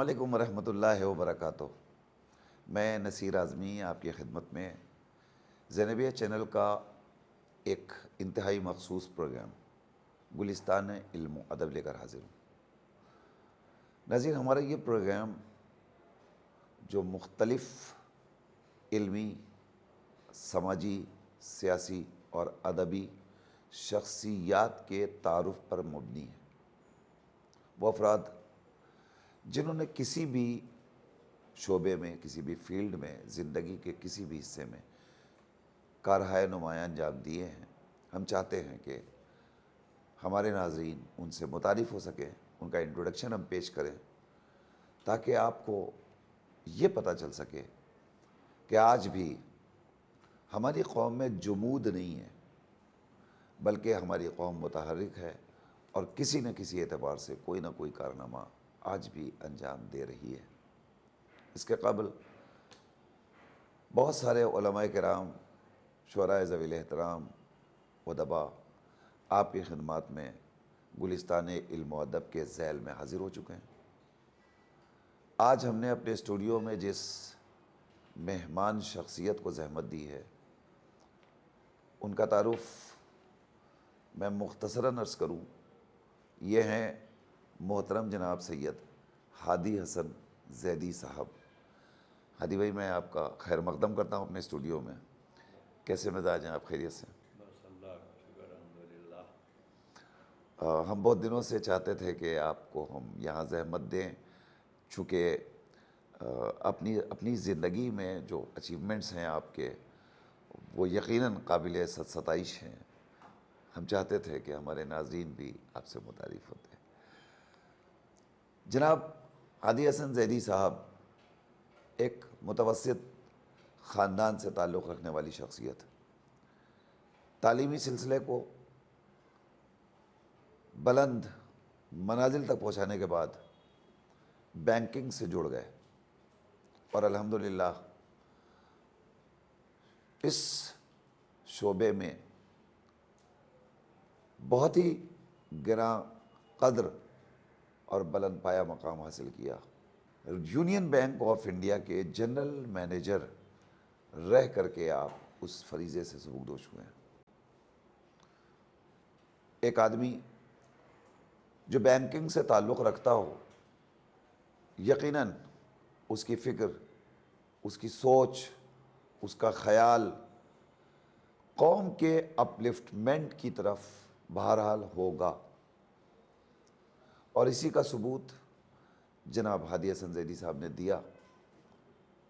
अस्सलामुअलैकुम वरहमतुल्लाहि वबरकातुहू। मैं नसीर आज़मी आपकी खिदमत में ज़ैनबिया चैनल का एक इंतहाई मखसूस प्रोग्राम गुलिस्तान इल्म अदब लेकर हाज़िर हूँ। नाज़रीन, हमारा ये प्रोग्राम जो मुख्तलिफ़ इल्मी, समाजी, सियासी और अदबी शख्सियात के तारुफ़ पर मबनी है। वो अफराद जिन्होंने किसी भी शोबे में, किसी भी फील्ड में, ज़िंदगी के किसी भी हिस्से में कारहाय नुमायाँ अंजाम दिए हैं, हम चाहते हैं कि हमारे नाज़रीन उनसे मुतारिफ़ हो सके, उनका इंट्रोडक्शन हम पेश करें ताकि आपको ये पता चल सके कि आज भी हमारी कौम में जुमूद नहीं है, बल्कि हमारी कौम मुतहर्रिक है और किसी न किसी एतबार से कोई ना कोई कारनामा आज भी अंजाम दे रही है। इसके क़ब्ल बहुत सारे उलमाए किराम, शुअराए ज़वील एहतराम, उदबा आपकी खिदमत में गुलिस्तान इल्म व अदब के ज़ैल में हाज़िर हो चुके हैं। आज हमने अपने स्टूडियो में जिस मेहमान शख्सियत को ज़हमत दी है, उनका तारुफ़ मैं मुख्तसरन अर्ज़ करूँ, ये हैं मोहतरम जनाब सैयद हादी हसन ज़ैदी साहब। हादी भाई, मैं आपका खैर मक़दम करता हूँ अपने स्टूडियो में। कैसे मिजाज हैं आप? खैरियत से? हम बहुत दिनों से चाहते थे कि आपको हम यहाँ ज़हमत दें, चूँकि अपनी अपनी ज़िंदगी में जो अचीवमेंट्स हैं आपके, वो यकीनन काबिल सताइश हैं। हम चाहते थे कि हमारे नाज़रीन भी आपसे मुतारिफ़ होते। जनाब हादी हसन ज़ैदी साहब एक मुतवस्सित ख़ानदान से ताल्लुक़ रखने वाली शख्सियत, तालीमी सिलसिले को बुलंद मनाजिल तक पहुँचाने के बाद बैंकिंग से जुड़ गए और अल्हम्दुलिल्लाह इस शोबे में बहुत ही गिरां क़द्र और बुलंद पाया मकाम हासिल किया। यूनियन बैंक ऑफ इंडिया के जनरल मैनेजर रह करके आप उस फरीज़े से सबकदोश हुए हैं। एक आदमी जो बैंकिंग से ताल्लुक़ रखता हो, यकीनन उसकी फ़िक्र, उसकी सोच, उसका ख़याल कौम के अपलिफ्टमेंट की तरफ बहरहाल होगा। और इसी का सबूत जनाब हादी हसन ज़ैदी साहब ने दिया।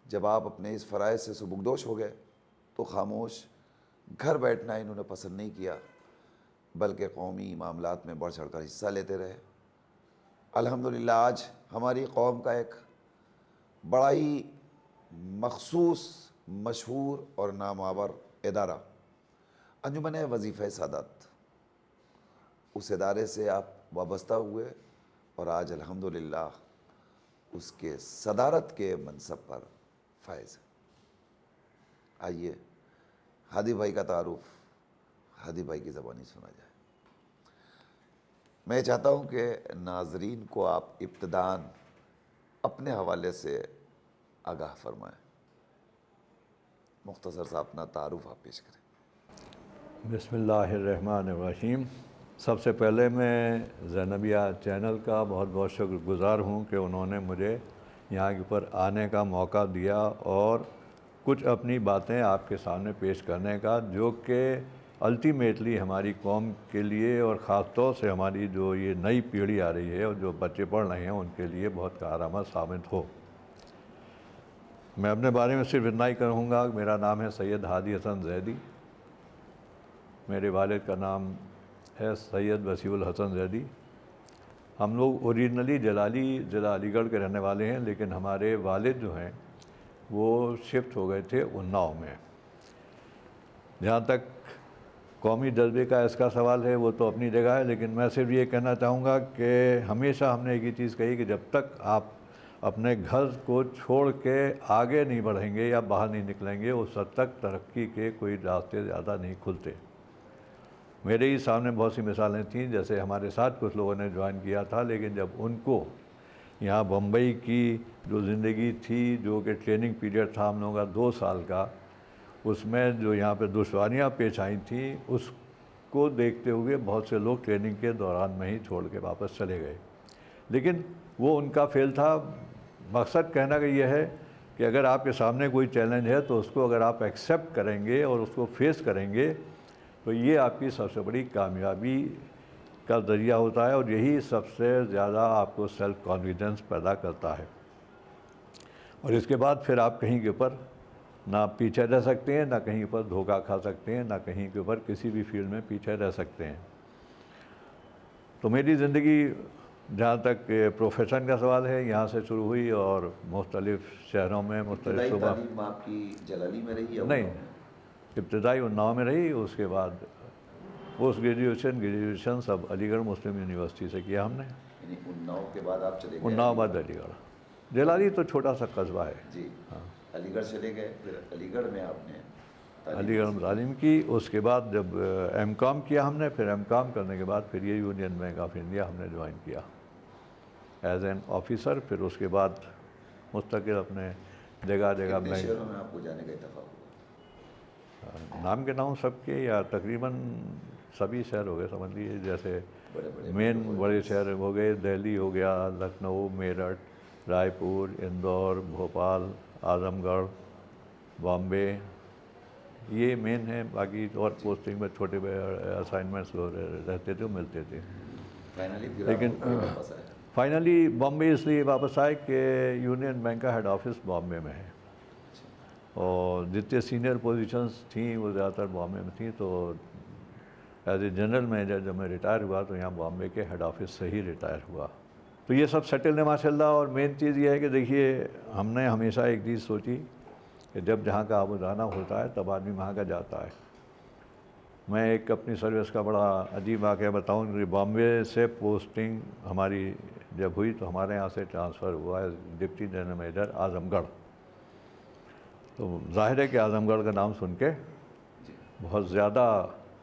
जब आप अपने इस फ़राइज़ से सबकदोश हो गए तो ख़ामोश घर बैठना इन्होंने पसंद नहीं किया, बल्कि कौमी मामलात में बढ़ चढ़ कर हिस्सा लेते रहे। अल्हम्दुलिल्लाह आज हमारी कौम का एक बड़ा ही मखसूस, मशहूर और नामावर इदारा अंजुमन वज़ीफ़ा सादात, उस इदारे से आप वाबस्ता हुए और आज अल्हम्दुलिल्लाह उसके सदारत के मनसब पर फ़ायज़। आइए हादी भाई का तारुफ़ हादी भाई की ज़बानी सुना जाए। मैं चाहता हूँ कि नाज़रीन को आप इब्तिदान अपने हवाले से आगाह फरमाएँ। मुख्तसर सा अपना तारुफ़ आप पेश करें। बिस्मिल्लाहिर्रहमानिर्रहीम। सबसे पहले मैं ज़ैनबिया चैनल का बहुत बहुत शुक्रगुज़ार हूँ कि उन्होंने मुझे यहाँ के ऊपर आने का मौका दिया और कुछ अपनी बातें आपके सामने पेश करने का, जो कि अल्टीमेटली हमारी कौम के लिए और ख़ास तौर से हमारी जो ये नई पीढ़ी आ रही है और जो बच्चे पढ़ रहे हैं उनके लिए बहुत कारआमद साबित हो। मैं अपने बारे में सिर्फ इतना ही कहूँगा, मेरा नाम है सैयद हादी हसन ज़ैदी। मेरे वालिद का नाम है सैयद वसीउल हसन ज़ैदी। हम लोग ओरिजिनली जलाली ज़िला अलीगढ़ के रहने वाले हैं, लेकिन हमारे वालिद जो हैं वो शिफ्ट हो गए थे उन्नाव में। जहाँ तक कौमी जज्बे का इसका सवाल है वो तो अपनी जगह है, लेकिन मैं सिर्फ ये कहना चाहूँगा कि हमेशा हमने एक ही चीज़ कही कि जब तक आप अपने घर को छोड़ के आगे नहीं बढ़ेंगे या बाहर नहीं निकलेंगे, उस हद तक तरक्की के कोई रास्ते ज़्यादा नहीं खुलते। मेरे ही सामने बहुत सी मिसालें थीं, जैसे हमारे साथ कुछ लोगों ने ज्वाइन किया था, लेकिन जब उनको यहाँ बम्बई की जो ज़िंदगी थी, जो कि ट्रेनिंग पीरियड था हम लोगों का 2 साल का, उसमें जो यहाँ पे दुश्वारियाँ पेश आई थी, उसको देखते हुए बहुत से लोग ट्रेनिंग के दौरान में ही छोड़ के वापस चले गए। लेकिन वो उनका फेल था। मकसद कहना का ये है कि अगर आपके सामने कोई चैलेंज है तो उसको अगर आप एक्सेप्ट करेंगे और उसको फेस करेंगे तो ये आपकी सबसे बड़ी कामयाबी का ज़रिया होता है, और यही सबसे ज़्यादा आपको सेल्फ कॉन्फिडेंस पैदा करता है। और इसके बाद फिर आप कहीं के ऊपर ना पीछे रह सकते हैं, ना कहीं पर धोखा खा सकते हैं, ना कहीं के ऊपर किसी भी फील्ड में पीछे रह सकते हैं। तो मेरी ज़िंदगी जहाँ तक प्रोफेशन का सवाल है, यहाँ से शुरू हुई और मुख्तलिफ़ शहरों में मुख्तलिफ़ इब्तदाई सुबह तालीम आपकी जलाली में रही या नहीं, उन्नाव में? इब्तदाई उन्नाव में रही। उसके बाद पोस्ट ग्रेजुएशन सब अलीगढ़ मुस्लिम यूनिवर्सिटी से किया हमने। यानी उन्नाव के बाद आप चले गए उन्नाव बाद अलीगढ़। जलाली तो छोटा सा कस्बा है। जी। अलीगढ़ चले गए, फिर अलीगढ़ में आपने तालीम अलीगढ़ में तालीम की। उसके बाद जब एम.कॉम किया हमने, फिर एम.कॉम करने के बाद फिर ये यूनियन बैंक ऑफ इंडिया हमने ज्वाइन किया एज एन ऑफिसर। फिर उसके बाद मुस्तकिल अपने जगह जगह कितने बैंक, शहरों में आपको जाने का इत्तेफाक हुआ? नाम के नाम सबके या तकरीबन सभी शहर हो गए समझ लीजिए। जैसे बड़े बड़े मेन बड़े शहर हो गए, दिल्ली हो गया, लखनऊ, मेरठ, रायपुर, इंदौर, भोपाल, आजमगढ़, बॉम्बे, ये मेन है। बाकी और पोस्टिंग में छोटे असाइनमेंट्स रहते थे, मिलते थे। फाइनली फिर लेकिन आप मुंबई वापस आए? फाइनली बॉम्बे इसलिए वापस आए कि यूनियन बैंक का हेड ऑफिस बॉम्बे में है, और जितने सीनियर पोजीशंस थी वो ज़्यादातर बॉम्बे में थी। तो एज ए जनरल मैनेजर जब मैं रिटायर हुआ तो यहाँ बॉम्बे के हेड ऑफिस से ही रिटायर हुआ। तो ये सब सेटल है माशाल्लाह। और मेन चीज़ ये है कि देखिए, हमने हमेशा एक चीज़ सोची कि जब जहाँ का आबो जाना होता है तब आदमी वहाँ का जाता है। मैं एक अपनी सर्विस का बड़ा अजीब वाक़या बताऊँ कि बॉम्बे से पोस्टिंग हमारी जब हुई तो हमारे यहाँ से ट्रांसफ़र हुआ है डिप्टी जनरल मैनेजर आज़मगढ़। तो जाहिर है कि आज़मगढ़ का नाम सुन के बहुत ज़्यादा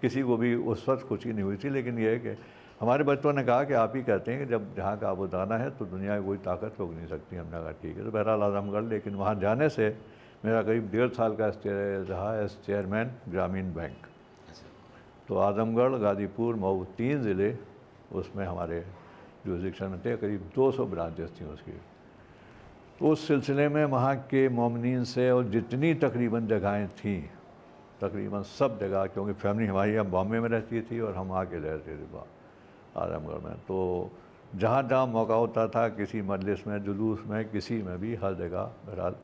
किसी को भी उस वक्त खुशी नहीं हुई थी। लेकिन यह है कि हमारे बच्चों ने कहा कि आप ही कहते हैं कि जब जहाँ का आबो जाना है तो दुनिया की कोई ताकत रोक नहीं सकती। हमने कहा ठीक है। तो बहरहाल आज़मगढ़, लेकिन वहाँ जाने से मेरा करीब 1.5 साल का रहा एज चेयरमैन ग्रामीण बैंक। तो आज़मगढ़, गाज़ीपुर, मऊ 3 ज़िले उसमें हमारे जुरिस्डिक्शन में थे। करीब 200 ब्रांचेस थी उसकी। तो उस सिलसिले में वहाँ के मोमिनीन से और जितनी तकरीबन जगहें थीं, तकरीबन सब जगह, क्योंकि फैमिली हमारी यहाँ बॉम्बे में रहती थी और हम आके रहते थे आज़मगढ़ में, तो जहाँ जहाँ मौका होता था, किसी मजलिस में, जुलूस में, किसी में भी, हर जगह बहरहाल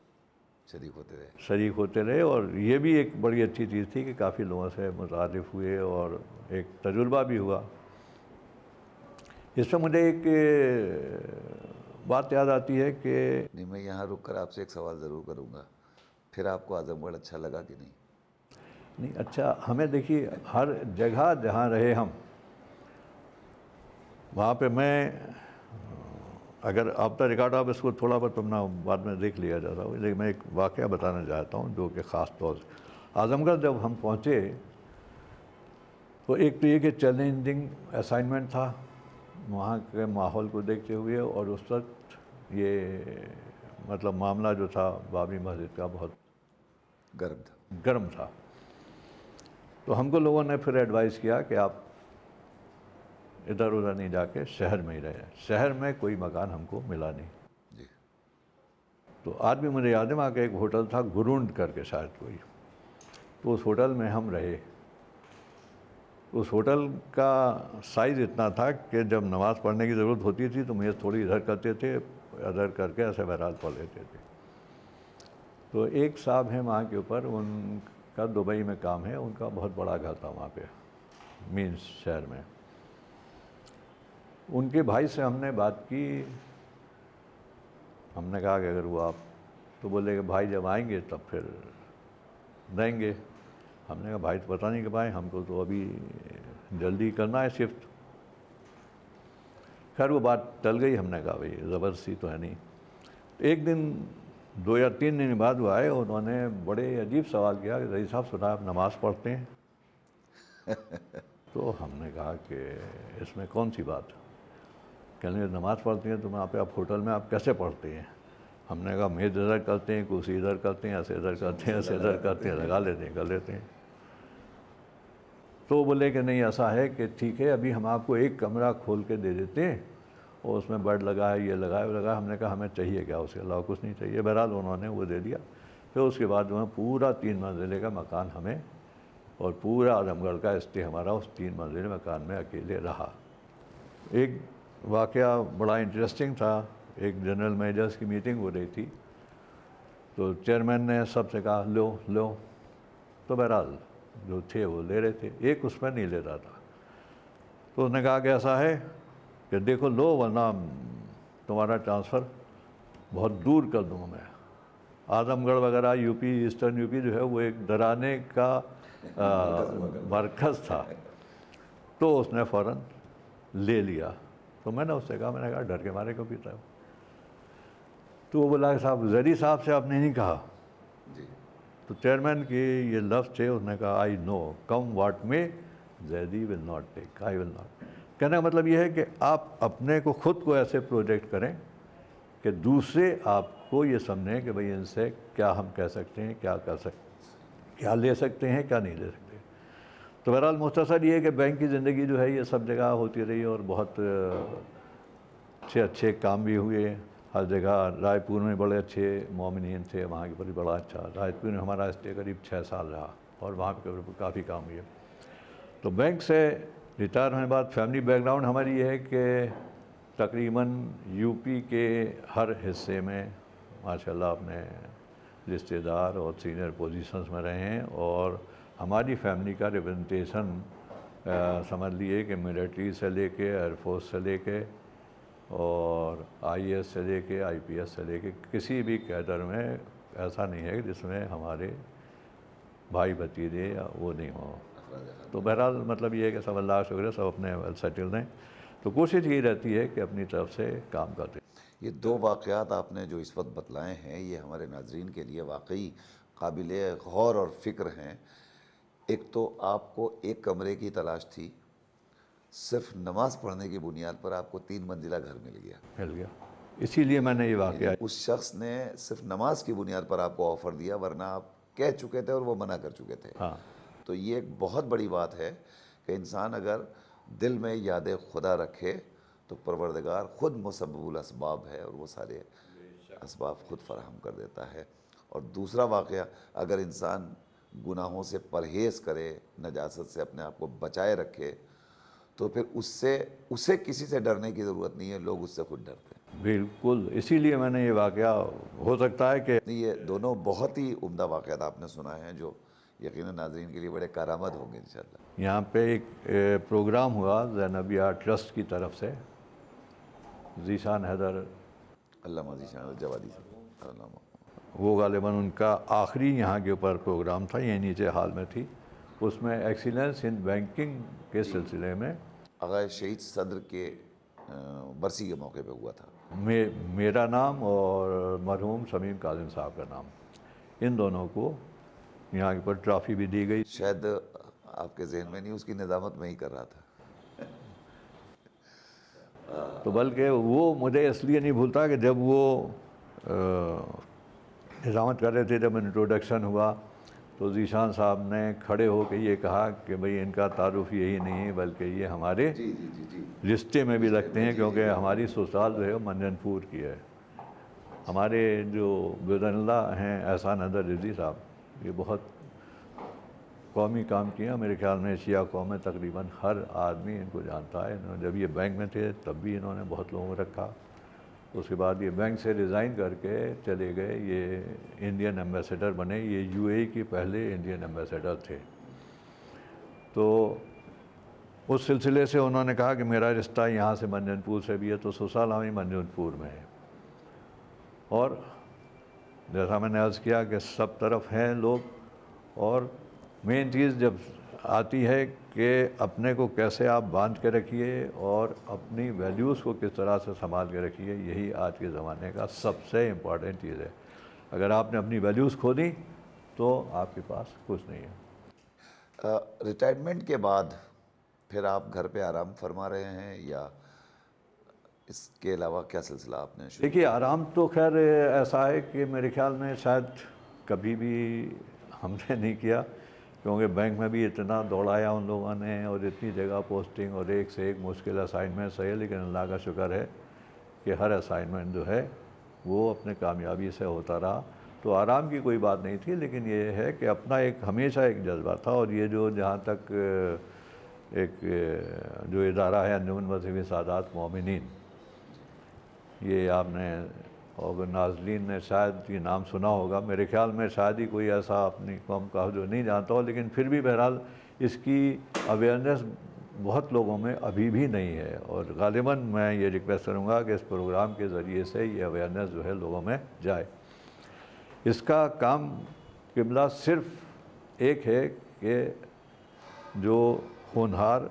शरीक होते रहे। और ये भी एक बड़ी अच्छी चीज़ थी कि काफ़ी लोगों से मुतारिफ हुए और एक तजुर्बा भी हुआ। इसमें मुझे एक बात याद आती है कि नहीं, मैं यहाँ रुक कर आपसे एक सवाल ज़रूर करूँगा, फिर आपको आज़मगढ़ अच्छा लगा कि नहीं? नहीं, अच्छा, हमें देखिए हर जगह जहाँ रहे हम, वहाँ पे मैं, अगर आपका रिकॉर्ड आप इसको थोड़ा बहुत अपना बाद में देख लिया जाता है, लेकिन मैं एक वाक़या बताना चाहता हूँ जो कि ख़ास तौर से आज़मगढ़ जब हम पहुँचे तो एक तो ये कि चैलेंजिंग असाइनमेंट था वहाँ के माहौल को देखते हुए, और उस वक्त ये मतलब मामला जो था बाबरी मस्जिद का बहुत गर्म था। तो हमको लोगों ने फिर एडवाइस किया कि आप इधर उधर नहीं जाके शहर में ही रहे। शहर में कोई मकान हमको मिला नहीं जी। तो आज भी मुझे याद है, वहाँ का एक होटल था गुरुंड करके शायद कोई, तो उस होटल में हम रहे। उस होटल का साइज़ इतना था कि जब नमाज़ पढ़ने की ज़रूरत होती थी तो मेज़ थोड़ी इधर करते थे, इधर करके ऐसे बहरहाल पढ़ लेते थे। तो एक साहब हैं वहाँ के ऊपर, उनका दुबई में काम है, उनका बहुत बड़ा घर था वहाँ पे मीन्स शहर में। उनके भाई से हमने बात की, हमने कहा कि अगर वो आप, तो बोले कि भाई जब आएंगे तब फिर देंगे। हमने कहा भाई तो पता नहीं कब आए, हमको तो अभी जल्दी करना है शिफ्ट। खैर वो बात टल गई। हमने कहा भाई ज़बरदस्ती तो है नहीं। एक दिन 2 या 3 दिन बाद वो आए, उन्होंने बड़े अजीब सवाल किया कि रईस साहब सुना आप नमाज़ पढ़ते हैं? तो हमने कहा कि इसमें कौन सी बात। कहने लगे नमाज़ पढ़ती हैं तुम यहाँ पे, आप होटल में आप कैसे पढ़ते हैं? हमने कहा मेज़ इधर करते हैं, कुर्सी इधर करते हैं, ऐसे इधर करते हैं, ऐसे इधर करते हैं, लगा लेते हैं, कर लेते हैं। तो बोले कि नहीं ऐसा है कि ठीक है अभी हम आपको एक कमरा खोल के दे देते हैं और उसमें बेड लगा है, ये लगा है, वो लगा है। हमने कहा हमें चाहिए क्या, उसके अलावा कुछ नहीं चाहिए। बहरहाल उन्होंने वो दे दिया। फिर उसके बाद जो है पूरा 3 मंजिले का मकान हमें, और पूरा आजमगढ़ का स्टे हमारा उस 3 मंजिले मकान में अकेले रहा। एक वाक़या बड़ा इंटरेस्टिंग था। एक जनरल मैनेजर्स की मीटिंग हो रही थी, तो चेयरमैन ने सबसे कहा लो लो, तो बहरहाल जो थे वो ले रहे थे, एक उसमें नहीं ले रहा था। तो उसने कहा कि ऐसा है कि देखो लो, वरना तुम्हारा ट्रांसफ़र बहुत दूर कर दूँगा मैं। आजमगढ़ वगैरह यूपी, ईस्टर्न यूपी जो है वो एक डराने का मरकज़ था। तो उसने फ़ौरन ले लिया। तो मैंने उससे कहा, मैंने कहा डर के मारे क्यों पीता हो? तो वो बोला साहब जरी साहब से आपने नहीं कहा? जी। तो चेयरमैन के ये लफ्ज़ थे, उसने कहा आई नो कम वाट में Zaidi will not take, I will not. कहने का मतलब ये है कि आप अपने को खुद को ऐसे प्रोजेक्ट करें कि दूसरे आपको ये समझें कि भाई इनसे क्या हम कह सकते हैं, क्या कर सकते, क्या ले सकते हैं, क्या नहीं ले सकते। तो बहरहाल मुख्तसर ये है कि बैंक की ज़िंदगी जो है ये सब जगह होती रही और बहुत अच्छे अच्छे काम भी हुए हर जगह। रायपुर में बड़े अच्छे मोमिनीन थे, वहाँ के ऊपर बड़ा अच्छा। रायपुर में हमारा स्टे करीब 6 साल रहा और वहाँ पे काफ़ी काम हुए। तो बैंक से रिटायर होने के बाद फैमिली बैकग्राउंड हमारी ये है कि तकरीबन यूपी के हर हिस्से में माशाल्लाह अपने रिश्तेदार और सीनियर पोजीशंस में रहे हैं, और हमारी फैमिली का रिप्रेजेंटेशन समझ लिए कि मिलिट्री से लेके, एयरफोर्स से लेके और आईएएस से लेके आईपीएस से लेके किसी भी कैडर में ऐसा नहीं है जिसमें हमारे भाई भतीजे या वो नहीं हो। तो बहरहाल मतलब ये है कि सब अल्लाह का शुक्र है, सब अपने वेल सेटल्ड हैं। तो कोशिश यही रहती है कि अपनी तरफ से काम करते हैं। ये 2 वाक़यात आपने जो इस वक्त बतलाए हैं ये हमारे नाजरीन के लिए वाकई काबिल गौर और फ़िक्र हैं। एक तो आपको एक कमरे की तलाश थी, सिर्फ नमाज़ पढ़ने की बुनियाद पर आपको 3 मंजिला घर मिल गया। मिल गया, इसीलिए मैंने ये वाक़या, उस शख्स ने सिर्फ नमाज की बुनियाद पर आपको ऑफ़र दिया, वरना आप कह चुके थे और वो मना कर चुके थे। हाँ तो ये एक बहुत बड़ी बात है कि इंसान अगर दिल में याद खुदा रखे तो परवरदिगार ख़ुद मुसब्बिबुल असबाब है और वो सारे असबाब ख़ुद फराहम कर देता है। और दूसरा वाक़या, अगर इंसान गुनाहों से परहेज़ करे, नजासत से अपने आप को बचाए रखे, तो फिर उसे किसी से डरने की ज़रूरत नहीं है, लोग उससे खुद डरते हैं। बिल्कुल, इसीलिए मैंने ये वाक़या, हो सकता है कि ये दोनों बहुत ही उम्दा वाक़यात आपने सुनाए हैं जो यकीनन नाज़रीन के लिए बड़े कारआमद होंगे इंशाअल्लाह। यहाँ पे एक प्रोग्राम हुआ ज़ैनबिया ट्रस्ट की तरफ से, ज़ीशान हैदर, अल्लामा ज़ीशान जवादी साहब, वो गालिबन उनका आखिरी यहाँ के ऊपर प्रोग्राम था, यहीं नीचे हाल में थी। उसमें एक्सीलेंस इन बैंकिंग के सिलसिले में आग़ाज़ शहीद सदर के बरसी के मौके पे हुआ था। मेरा नाम और मरहूम शमीम काज़िम साहब का नाम, इन दोनों को यहाँ के ऊपर ट्रॉफ़ी भी दी गई। शायद आपके जहन में नहीं, उसकी निज़ामत में ही कर रहा था। तो बल्कि वो मुझे इसलिए नहीं भूलता कि जब वो निज़ामत कर रहे थे, जब इंट्रोडक्शन हुआ तो ज़ीशान साहब ने खड़े होकर ये कहा कि भाई इनका तारुफ यही नहीं है बल्कि ये हमारे रिश्ते में भी लगते हैं, क्योंकि हमारी ससुराल जो है मंजनपुर की है। हमारे जो बिदनल्ला हैं एहसान हैदर रिजवी साहब, ये बहुत कौमी काम किया। मेरे ख्याल में एशिया कौम में तकरीबन हर आदमी इनको जानता है। इन्होंने जब ये बैंक में थे तब भी इन्होंने बहुत लोगों को रखा। उसके बाद ये बैंक से रिज़ाइन करके चले गए, ये इंडियन एम्बेसडर बने। ये यूएई के पहले इंडियन एम्बेसडर थे। तो उस सिलसिले से उन्होंने कहा कि मेरा रिश्ता यहाँ से मंजनपुर से भी है, तो ससुराल हमें मंजनपुर में है। और जैसा मैंने अर्ज़ किया कि सब तरफ हैं लोग, और मेन चीज़ जब आती है कि अपने को कैसे आप बांध के रखिए और अपनी वैल्यूज़ को किस तरह से संभाल के रखिए, यही आज के ज़माने का सबसे इम्पॉर्टेंट चीज़ है। अगर आपने अपनी वैल्यूज़ खो दी तो आपके पास कुछ नहीं है। रिटायरमेंट के बाद फिर आप घर पे आराम फरमा रहे हैं या इसके अलावा क्या सिलसिला आपने शुरू? देखिए, आराम तो खैर ऐसा है कि मेरे ख्याल में शायद कभी भी हमने नहीं किया, क्योंकि बैंक में भी इतना दौड़ाया उन लोगों ने और इतनी जगह पोस्टिंग और एक से एक मुश्किल असाइनमेंट सही है, लेकिन अल्लाह का शुक्र है कि हर असाइनमेंट जो है वो अपने कामयाबी से होता रहा। तो आराम की कोई बात नहीं थी, लेकिन ये है कि अपना एक हमेशा एक जज्बा था। और ये जो जहाँ तक एक जो इदारा है अंजुमन मज़हबी सादात मोमिनीन, ये आपने और नाज़रीन ने शायद ये नाम सुना होगा, मेरे ख्याल में शायद ही कोई ऐसा अपनी कौम का जो नहीं जानता हो, लेकिन फिर भी बहरहाल इसकी अवेयरनेस बहुत लोगों में अभी भी नहीं है। और ग़ालिबन मैं ये रिक्वेस्ट करूँगा कि इस प्रोग्राम के ज़रिए से ये अवेयरनेस जो है लोगों में जाए। इसका काम किबला सिर्फ़ एक है कि जो होनहार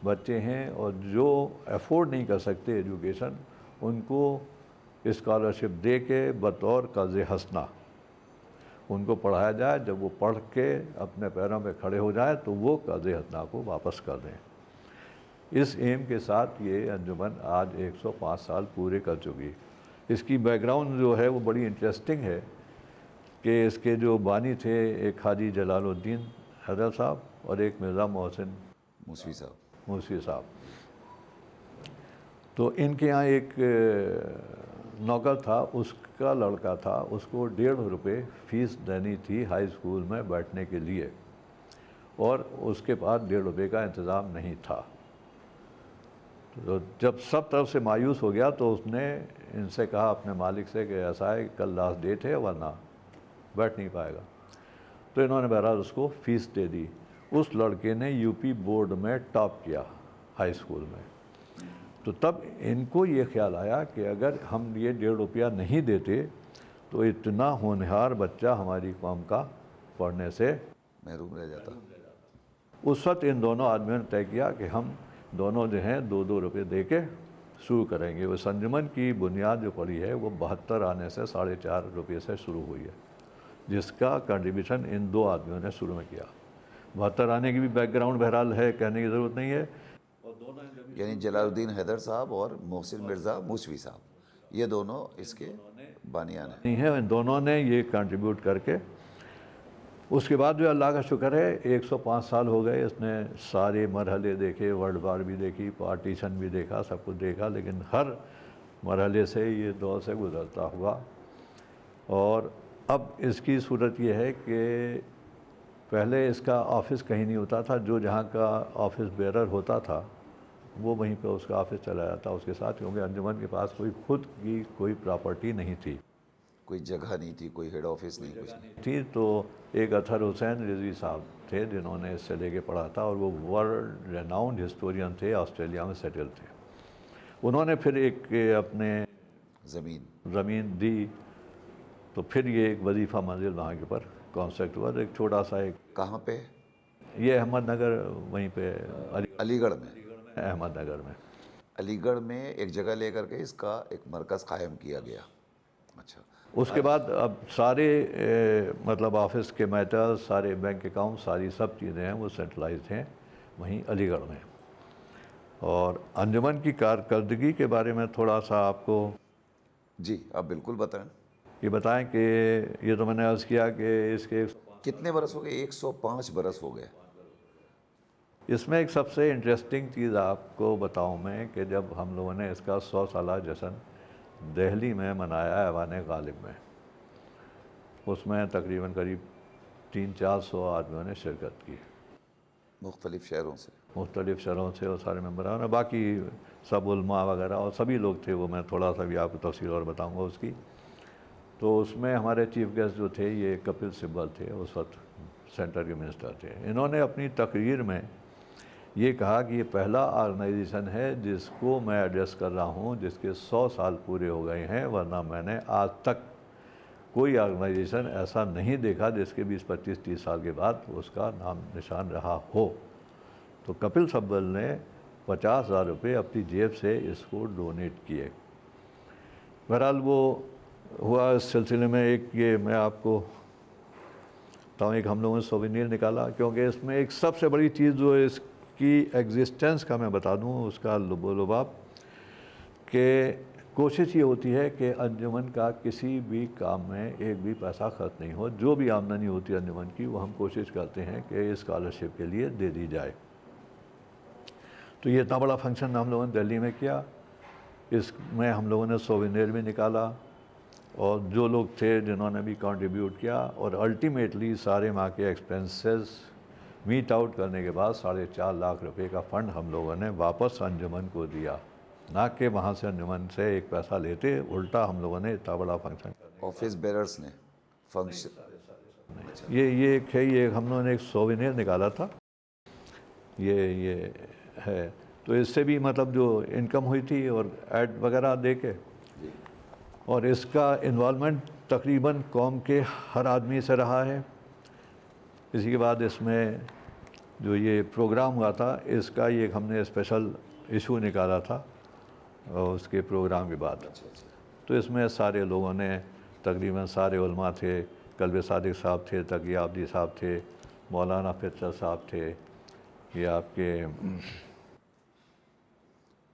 बच्चे हैं और जो अफोर्ड नहीं कर सकते एजुकेशन, उनको स्कॉलरशिप दे के बतौर कर्ज़ हसना उनको पढ़ाया जाए। जब वो पढ़ के अपने पैरों पे खड़े हो जाए तो वो कर्ज़ हसना को वापस कर दें। इस एम के साथ ये अंजुमन आज 105 साल पूरे कर चुकी। इसकी बैकग्राउंड जो है वो बड़ी इंटरेस्टिंग है कि इसके जो बानी थे एक हाजी जलालुद्दीन हैदर साहब और एक मिर्ज़ा मोहसिन मूसवी साहब। तो इनके यहाँ एक नौकर था, उसका लड़का था, उसको 1.5 रुपये फ़ीस देनी थी हाई स्कूल में बैठने के लिए, और उसके पास 1.5 रुपये का इंतज़ाम नहीं था। तो जब सब तरफ से मायूस हो गया तो उसने इनसे कहा अपने मालिक से कि ऐसा है कल लास्ट डेट है वरना बैठ नहीं पाएगा। तो इन्होंने बहरहाल उसको फ़ीस दे दी। उस लड़के ने यूपी बोर्ड में टॉप किया हाई स्कूल में। तो तब इनको ये ख्याल आया कि अगर हम ये 1.5 रुपया नहीं देते तो इतना होनहार बच्चा हमारी कौम का पढ़ने से महरूम रह जाता। उस वक्त इन दोनों आदमियों ने तय किया कि हम दोनों जो हैं 2-2 रुपये दे के शुरू करेंगे। वो अंजुमन की बुनियाद जो पड़ी है वो 72 आने से 4.5 रुपये से शुरू हुई है, जिसका कंट्रीब्यूशन इन 2 आदमियों ने शुरू में किया। 72 आने की भी बैकग्राउंड बहरहाल है, कहने की ज़रूरत नहीं है। यानी जलालुद्दीन हैदर साहब और मोहसिन मिर्ज़ा मूसवी साहब, ये दोनों इसके बानियान हैं। नहीं है, इन दोनों ने ये कंट्रीब्यूट करके उसके बाद जो अल्लाह का शुक्र है 105 साल हो गए। इसने सारे मरहले देखे, वर्ल्ड वार भी देखी, पार्टीशन भी देखा, सब कुछ देखा, लेकिन हर मरहले से ये दौर से गुजरता हुआ। और अब इसकी सूरत ये है कि पहले इसका ऑफ़िस कहीं नहीं होता था, जो जहाँ का ऑफ़िस बेरर होता था वो वहीं पे उसका ऑफ़िस चला जाता उसके साथ, क्योंकि अंजुमन के पास कोई खुद की कोई प्रॉपर्टी नहीं थी, कोई जगह नहीं थी, कोई हेड ऑफिस नहीं, कुछ नहीं थी। तो एक अतहर हुसैन रिजवी साहब थे जिन्होंने इससे लेके पढ़ा था, और वो वर्ल्ड रेनाउंड हिस्टोरियन थे, ऑस्ट्रेलिया में सेटल थे। उन्होंने फिर एक अपने ज़मीन दी, तो फिर ये एक वजीफ़ा मंजिल वहाँ के ऊपर कॉन्सेप्ट हुआ। एक छोटा सा एक, कहाँ पे? ये अहमदनगर, वहीं पे अलीगढ़ में, अहमदनगर में, अलीगढ़ में एक जगह लेकर के इसका एक मरकज़ कायम किया गया। अच्छा, उसके बाद अब सारे मतलब ऑफिस के मैटर्स, सारे बैंक अकाउंट, सारी सब चीज़ें हैं वो सेंट्रलाइज्ड हैं वहीं अलीगढ़ में। और अंजुमन की कारकर्दगी के बारे में थोड़ा सा आपको जी आप बिल्कुल बताएं। ये बताएं कि ये तो मैंने अर्ज़ किया कि इसके कितने बरस हो गए? 105 बरस हो गए। इसमें एक सबसे इंटरेस्टिंग चीज़ आपको बताऊं मैं कि जब हम लोगों ने इसका 100 साला जश्न दिल्ली में मनाया ऐवान गालिब में, उसमें तकरीबन करीब 300-400 आदमियों ने शिरकत की, मुख्तलिफ़ शहरों से और सारे मेम्बरान और बाकी सब उलमा वगैरह और सभी लोग थे। वो मैं थोड़ा सा भी आपको तफसील और बताऊंगा उसकी। तो उसमें हमारे चीफ गेस्ट जो थे ये कपिल सिब्बल थे, उस वक्त सेंटर के मिनिस्टर थे। इन्होंने अपनी तकरीर में ये कहा कि ये पहला ऑर्गेनाइजेशन है जिसको मैं एड्रेस कर रहा हूँ जिसके 100 साल पूरे हो गए हैं, वरना मैंने आज तक कोई ऑर्गेनाइजेशन ऐसा नहीं देखा जिसके 20, 25, 30 साल के बाद उसका नाम निशान रहा हो। तो कपिल सिब्बल ने 50,000 रुपये अपनी जेब से इसको डोनेट किए। बहरहाल वो हुआ। इस सिलसिले में एक ये मैं आपको बताऊँ, एक हम लोगों ने सोवेनियर निकाला, क्योंकि इसमें एक सबसे बड़ी चीज़ जो इसकी एग्जिस्टेंस का मैं बता दूँ उसका लुबाब कि कोशिश ये होती है कि अंजुमन का किसी भी काम में एक भी पैसा खर्च नहीं हो। जो भी आमदनी होती है अंजुमन की, वो हम कोशिश करते हैं कि स्कॉलरशिप के लिए दे दी जाए। तो ये इतना बड़ा फंक्शन हम लोगों ने दिल्ली में किया। इसमें हम लोगों ने सोवेनियर भी निकाला और जो लोग थे जिन्होंने भी कंट्रीब्यूट किया, और अल्टीमेटली सारे वहाँ के एक्सपेंसेस मीट आउट करने के बाद 4.5 लाख रुपए का फ़ंड हम लोगों ने वापस अंजुमन को दिया, ना कि वहाँ से अंजुमन से एक पैसा लेते। उल्टा हम लोगों ने इतना बड़ा फंक्शन, ऑफिस बेरर्स ने फंक्शन, ये एक है, ये हम लोगों ने एक सोवेनियर निकाला था, ये है। तो इससे भी मतलब जो इनकम हुई थी और ऐड वगैरह दे के, और इसका इन्वॉल्वमेंट तकरीबन कौम के हर आदमी से रहा है। इसी के बाद इसमें जो ये प्रोग्राम हुआ था, इसका ये हमने स्पेशल इशू निकाला था और उसके प्रोग्राम के बाद। तो इसमें सारे लोगों ने, तकरीबन सारे उलमा थे, कल्ब सादिक साहब थे, तकी आबदी साहब थे, मौलाना फितर साहब थे, ये आपके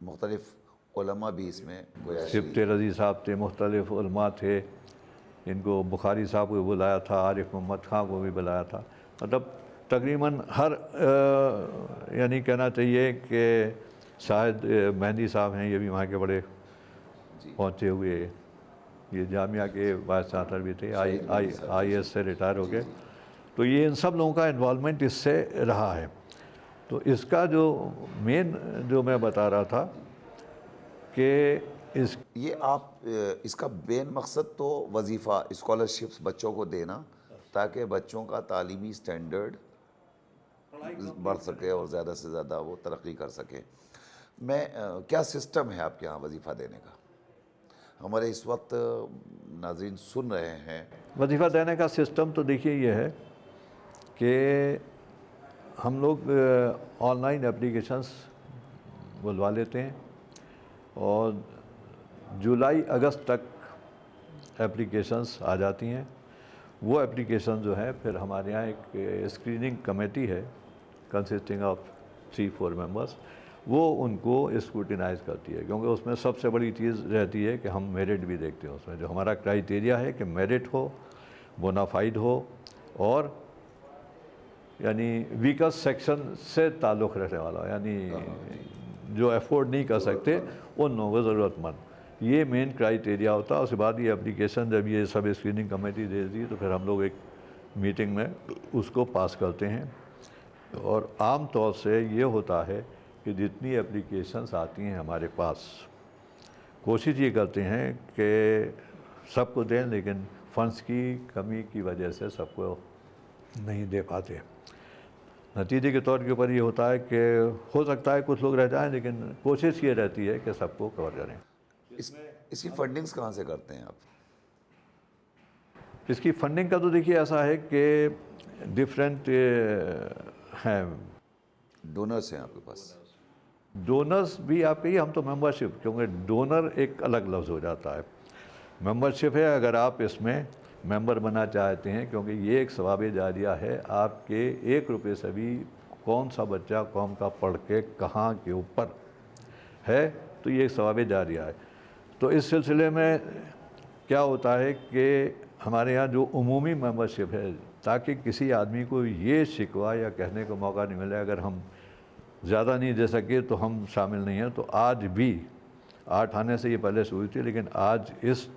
मुख्तलिफ उलमा भी इसमें गोया सिफ्त रज़ी साहब थे, मुख्तलिफ उलमा थे। इनको बुखारी साहब को बुलाया था, आरिफ मोहम्मद खां को भी बुलाया था। मतलब तकरीबन हर यानी कहना चाहिए कि शायद मेहंदी साहब हैं, ये भी वहाँ के बड़े पहुँचे हुए, ये जामिया के वाइस चांसलर भी थे, IAS से रिटायर हो गए। तो ये इन सब लोगों का इन्वॉल्वमेंट इससे रहा है। तो इसका जो मेन जो मैं बता रहा था कि ये आप इसका मेन मकसद तो वजीफ़ा स्कॉलरशिप्स बच्चों को देना, ताकि बच्चों का तालीमी स्टैंडर्ड बढ़ सके और ज़्यादा से ज़्यादा वो तरक्की कर सके। क्या सिस्टम है आपके यहाँ वजीफ़ा देने का? हमारे इस वक्त नाज़रीन सुन रहे हैं। वजीफ़ा देने का सिस्टम तो देखिए ये है कि हम लोग ऑनलाइन एप्लीकेशंस बुलवा लेते हैं और जुलाई अगस्त तक एप्लीकेशंस आ जाती हैं। वो एप्लीकेशन जो है फिर हमारे यहाँ एक स्क्रीनिंग कमेटी है कंसिस्टिंग ऑफ 3-4 मेंबर्स, वो उनको स्क्रूटिनाइज़ करती है, क्योंकि उसमें सबसे बड़ी चीज़ रहती है कि हम मेरिट भी देखते हैं। उसमें जो हमारा क्राइटेरिया है कि मेरिट हो, बोनाफाइड हो और यानी वीकर सेक्शन से ताल्लुक़ रखने वाला, यानी जो अफोर्ड नहीं कर सकते उन लोगों को ज़रूरतमंद, ये मेन क्राइटेरिया होता है। उसके बाद ये एप्लीकेशन जब ये सब स्क्रीनिंग कमेटी दे दी तो फिर हम लोग एक मीटिंग में उसको पास करते हैं। और आम तौर से ये होता है कि जितनी एप्लीकेशंस आती हैं हमारे पास, कोशिश ये करते हैं कि सबको दें, लेकिन फ़ंड्स की कमी की वजह से सबको नहीं दे पाते। नतीजे के तौर के ऊपर ये होता है कि हो सकता है कुछ लोग रह जाएं, लेकिन कोशिश ये रहती है कि सबको कवर करें। इसकी फंडिंग्स कहाँ से करते हैं आप? इसकी फंडिंग का तो देखिए ऐसा है कि डिफरेंट हैं, डोनर्स हैं आपके पास? डोनर्स भी आपके ही, हम तो मेंबरशिप, क्योंकि डोनर एक अलग लफ्ज़ हो जाता है। मेंबरशिप है अगर आप इसमें मेंबर बनना चाहते हैं, क्योंकि ये एक सवाब जारिया है। आपके 1 रुपये से भी कौन सा बच्चा कौम का पढ़ के कहाँ के ऊपर है, तो ये एक सवाब जारिया है। तो इस सिलसिले में क्या होता है कि हमारे यहाँ जो उमूमी मेंबरशिप है, ताकि किसी आदमी को ये शिकवा या कहने को मौका नहीं मिले अगर हम ज़्यादा नहीं दे सके तो हम शामिल नहीं हैं। तो आज भी 8 आने से ये पहले से हुई थी, लेकिन आज इस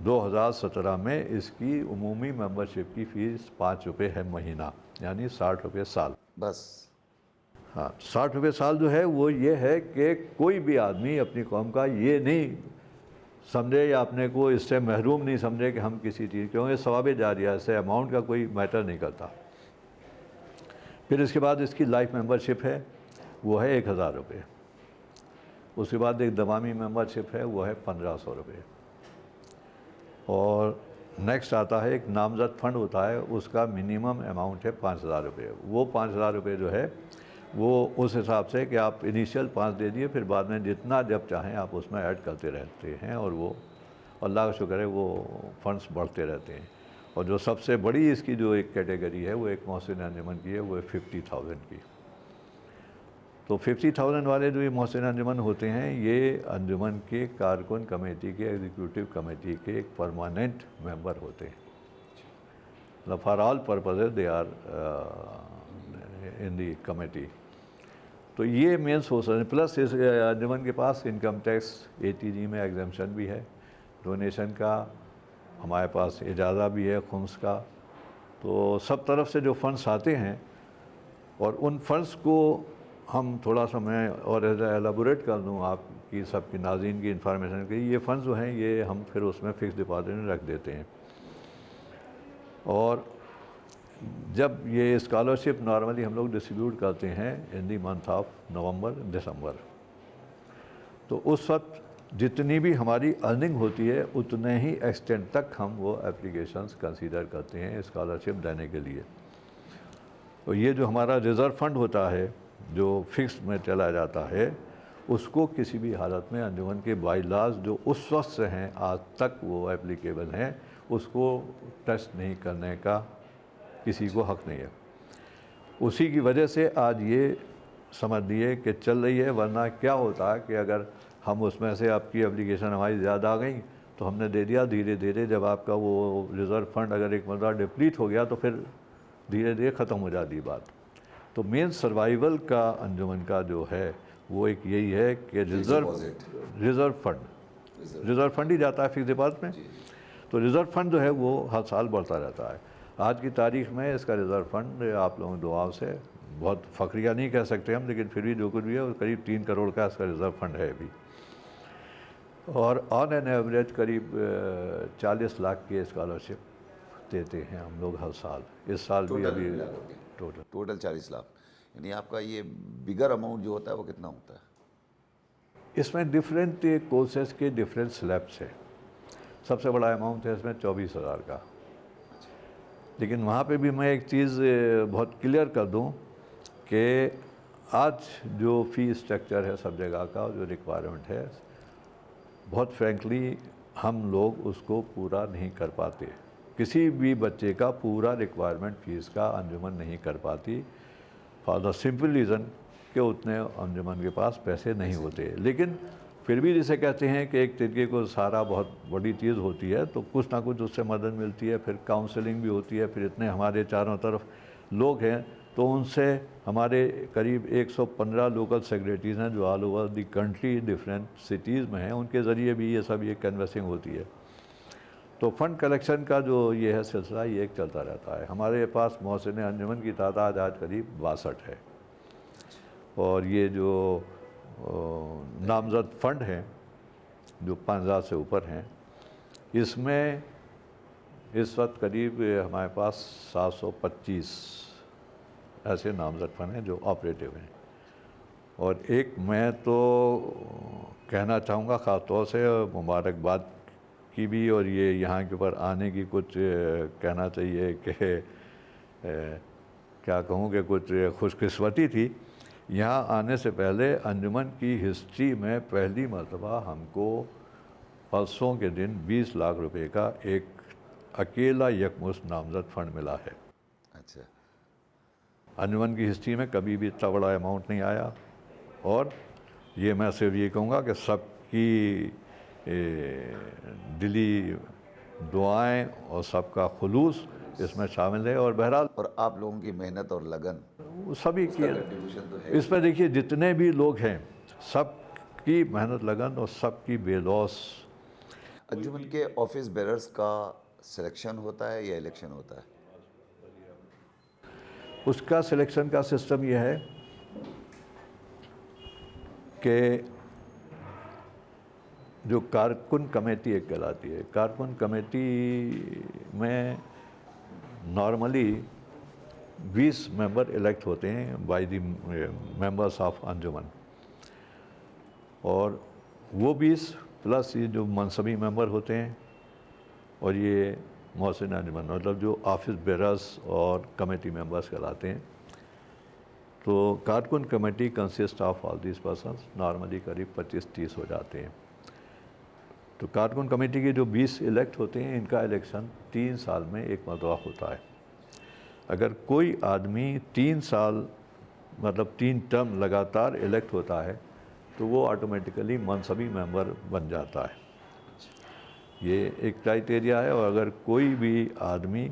2017 में इसकी उमूमी मेंबरशिप की फ़ीस 5 रुपये है महीना, यानी 60 रुपये साल। बस हाँ, 60 रुपये साल जो है वो ये है कि कोई भी आदमी अपनी कौम का ये नहीं समझे या अपने को इससे महरूम नहीं समझे कि हम किसी चीज़, क्योंकि सवाब जारिया से अमाउंट का कोई मैटर नहीं करता। फिर इसके बाद इसकी लाइफ मेंबरशिप है, वो है 1000 रुपये। उसके बाद एक दवामी मेंबरशिप है, वो है 1500 रुपये। और नेक्स्ट आता है एक नामजद फ़ंड होता है, उसका मिनिमम अमाउंट है 5000 रुपये। वो 5000 रुपये जो है वो उस हिसाब से कि आप इनिशियल 5 दे दिए, फिर बाद में जितना जब चाहें आप उसमें ऐड करते रहते हैं, और वो अल्लाह का शुक्र है वो फंड्स बढ़ते रहते हैं। और जो सबसे बड़ी इसकी जो एक कैटेगरी है वो एक मोहसिन अंजुमन की है, वो है 50,000 की। तो 50,000 वाले जो ये मोहसिन अंजुमन होते हैं, ये अंजुमन के कारकुन कमेटी के, एग्जीक्यूटिव कमेटी के एक परमानेंट मेंबर होते हैं। मतलब for all purposes they are in the committee. तो ये मेन सोर्स है। प्लस इस अंजुमन के पास इनकम टैक्स ATG में एग्जम्पशन भी है, डोनेशन का हमारे पास इजाज़ा भी है, खुम्स का। तो सब तरफ से जो फंड्स आते हैं, और उन फंड्स को हम थोड़ा सा मैं और एलाबोरेट कर दूँ आपकी सबकी नाज़रीन की इंफॉर्मेशन के, ये फंड्स जो हैं ये हम फिर उसमें फ़िक्स डिपॉजिट में रख देते हैं। और जब ये स्कॉलरशिप नॉर्मली हम लोग डिस्ट्रीब्यूट करते हैं इन दी मंथ ऑफ नवंबर दिसंबर, तो उस वक्त जितनी भी हमारी अर्निंग होती है उतने ही एक्सटेंट तक हम वो एप्लीकेशंस कंसीडर करते हैं स्कॉलरशिप देने के लिए। तो ये जो हमारा रिज़र्व फंड होता है जो फिक्स में चला जाता है, उसको किसी भी हालत में अंजुमन के बाईलाज जो उस वक्त से हैं आज तक वो एप्लीकेबल हैं, उसको टच नहीं करने का किसी को हक़ नहीं है। उसी की वजह से आज ये समझ लिए कि चल रही है, वरना क्या होता है कि अगर हम उसमें से आपकी एप्लीकेशन हमारी ज़्यादा आ गई तो हमने दे दिया, धीरे धीरे जब आपका वो रिज़र्व फंड अगर एक मरतबा डिप्लीट हो गया तो फिर धीरे धीरे ख़त्म हो जाती बात। तो मेन सर्वाइवल का अंजुमन का जो है वो एक यही है कि रिज़र्व फंड ही जाता है फिक्स डिपॉजिट में। तो रिज़र्व फंड जो है वो हर साल बढ़ता रहता है। आज की तारीख़ में इसका रिज़र्व फंड आप लोगों की दुआओं से, बहुत फ़ख्रिया नहीं कह सकते हम, लेकिन फिर भी जो कुछ भी है वो करीब 3 करोड़ का इसका रिज़र्व फंड है अभी। और ऑन एन एवरेज करीब 40 लाख की स्कॉलरशिप देते हैं हम लोग हर साल। इस साल भी अभी टोटल 40 लाख, यानी आपका ये बिगर अमाउंट जो होता है वो कितना होता है? इसमें डिफरेंट कोर्सेज के डिफरेंट स्लैब्स हैं। सबसे बड़ा अमाउंट है इसमें 24,000 का। लेकिन वहाँ पे भी मैं एक चीज़ बहुत क्लियर कर दूँ कि आज जो फ़ी स्ट्रक्चर है सब जगह का, जो रिक्वायरमेंट है, बहुत फ्रैंकली हम लोग उसको पूरा नहीं कर पाते। किसी भी बच्चे का पूरा रिक्वायरमेंट फ़ीस का अंजुमन नहीं कर पाती, फॉर द सिंपल रीज़न कि उतने अंजुमन के पास पैसे नहीं होते। लेकिन फिर भी जिसे कहते हैं कि एक तरीके को सारा बहुत बड़ी चीज़ होती है, तो कुछ ना कुछ उससे मदद मिलती है, फिर काउंसलिंग भी होती है। फिर इतने हमारे चारों तरफ लोग हैं, तो उनसे हमारे करीब 115 लोकल सेक्रेटरीज़ हैं जो all over the country different cities में हैं, उनके ज़रिए भी ये सब ये कैनवसिंग होती है। तो फ़ंड कलेक्शन का जो ये है सिलसिला, ये एक चलता रहता है। हमारे पास मोहसिन अंजुमन की तादाद आज करीब 62 है। और ये जो नामज़द फ़ंड हैं जो 5000 से ऊपर हैं, इसमें इस वक्त करीब हमारे पास 725 ऐसे नामज़द फ़ंड हैं जो ऑपरेटिव हैं। और एक मैं तो कहना चाहूँगा ख़ास तौर से मुबारकबाद की भी, और ये यहाँ के ऊपर आने की कुछ कहना चाहिए कि क्या कहूँ कि कुछ खुशकिस्मती थी। यहाँ आने से पहले अंजुमन की हिस्ट्री में पहली मरतबा हमको परसों के दिन 20 लाख रुपए का एक अकेला यकमुश्त नामज़द फ़ंड मिला है। अच्छा, अंजुमन की हिस्ट्री में कभी भी इतना बड़ा अमाउंट नहीं आया। और ये मैं सिर्फ ये कहूँगा कि सबकी दिली दुआएं और सबका खुलूस इसमें शामिल है। और बहरहाल और आप लोगों की मेहनत और लगन सभी की कंट्रीब्यूशन तो है। इसमें देखिए जितने भी लोग हैं सबकी मेहनत लगन और सबकी बेलौस। अंजुमन के ऑफिस बेरर्स का सिलेक्शन होता है या इलेक्शन होता है? उसका सिलेक्शन का सिस्टम यह है कि जो कारकुन कमेटी एक कहलाती है, कारकुन कमेटी में नॉर्मली 20 मेंबर इलेक्ट होते हैं बाय द मेंबर्स ऑफ अंजुमन। और वो 20 प्लस ये जो मनसबी मेंबर होते हैं और ये मोहसिन अंजुमन, मतलब जो ऑफिस बेरर्स और कमेटी मेंबर्स कहलाते हैं। तो कारकुन committee consist of all these persons, normally करीब 25-30 हो जाते हैं। तो कारकुन कमेटी के जो 20 इलेक्ट होते हैं, इनका इलेक्शन 3 साल में एक मरतबा होता है। अगर कोई आदमी 3 साल मतलब 3 टर्म लगातार इलेक्ट होता है तो वो ऑटोमेटिकली मनसबी मेंबर बन जाता है। ये एक क्राइटेरिया है। और अगर कोई भी आदमी